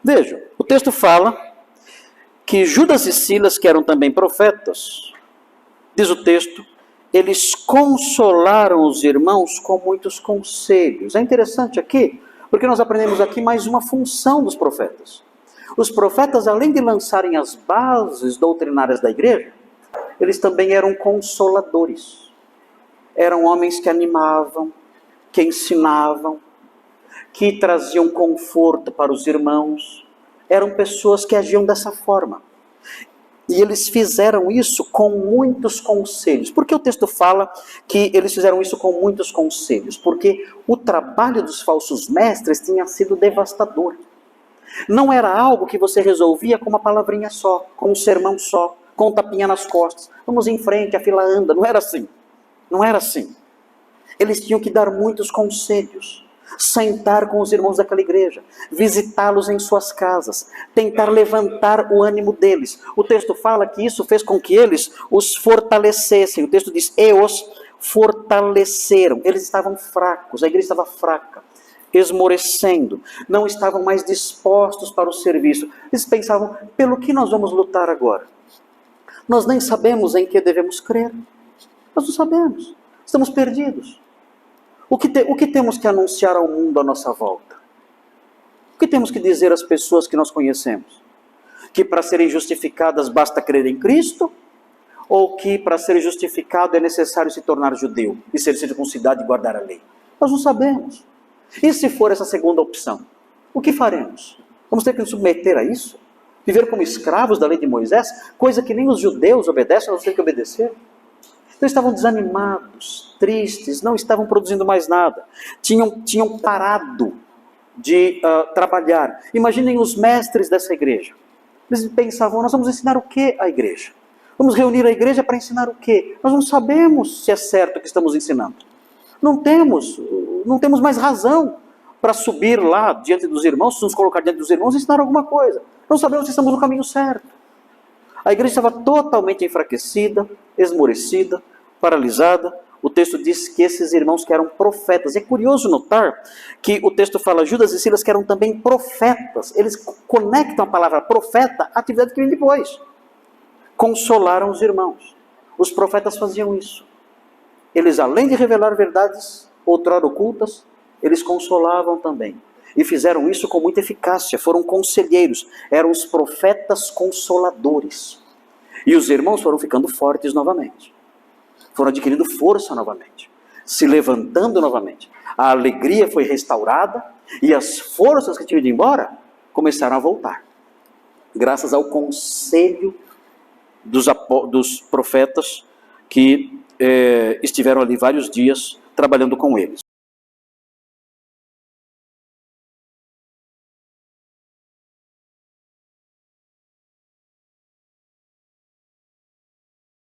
Vejam, o texto fala que Judas e Silas, que eram também profetas, diz o texto, eles consolaram os irmãos com muitos conselhos. É interessante aqui, porque nós aprendemos aqui mais uma função dos profetas. Os profetas, além de lançarem as bases doutrinárias da igreja, eles também eram consoladores. Eram homens que animavam, que ensinavam, que traziam conforto para os irmãos. Eram pessoas que agiam dessa forma. E eles fizeram isso com muitos conselhos. Por que o texto fala que eles fizeram isso com muitos conselhos? Porque o trabalho dos falsos mestres tinha sido devastador. Não era algo que você resolvia com uma palavrinha só, com um sermão só, com um tapinha nas costas. Vamos em frente, a fila anda. Não era assim. Não era assim. Eles tinham que dar muitos conselhos. Sentar com os irmãos daquela igreja, visitá-los em suas casas, tentar levantar o ânimo deles. O texto fala que isso fez com que eles os fortalecessem. O texto diz, e os fortaleceram. Eles estavam fracos, a igreja estava fraca, esmorecendo, não estavam mais dispostos para o serviço. Eles pensavam, pelo que nós vamos lutar agora? Nós nem sabemos em que devemos crer. Nós não sabemos, estamos perdidos. O que temos que anunciar ao mundo à nossa volta? O que temos que dizer às pessoas que nós conhecemos? Que para serem justificadas basta crer em Cristo? Ou que para ser justificado é necessário se tornar judeu e ser circuncidado e guardar a lei? Nós não sabemos. E se for essa segunda opção? O que faremos? Vamos ter que nos submeter a isso? Viver como escravos da lei de Moisés? Coisa que nem os judeus obedecem, nós temos que obedecer? Então estavam desanimados, tristes, não estavam produzindo mais nada. Tinham parado de trabalhar. Imaginem os mestres dessa igreja. Eles pensavam, nós vamos ensinar o que à igreja? Vamos reunir a igreja para ensinar o quê? Nós não sabemos se é certo o que estamos ensinando. Não temos mais razão para subir lá diante dos irmãos, se nos colocar diante dos irmãos e ensinar alguma coisa. Não sabemos se estamos no caminho certo. A igreja estava totalmente enfraquecida, esmorecida, paralisada. O texto diz que esses irmãos que eram profetas. É curioso notar que o texto fala Judas e Silas que eram também profetas. Eles conectam a palavra profeta à atividade que vem depois. Consolaram os irmãos. Os profetas faziam isso. Eles, além de revelar verdades outrora ocultas, eles consolavam também. E fizeram isso com muita eficácia, foram conselheiros, eram os profetas consoladores. E os irmãos foram ficando fortes novamente. Foram adquirindo força novamente, se levantando novamente. A alegria foi restaurada e as forças que tinham ido embora começaram a voltar. Graças ao conselho dos profetas que estiveram ali vários dias trabalhando com eles.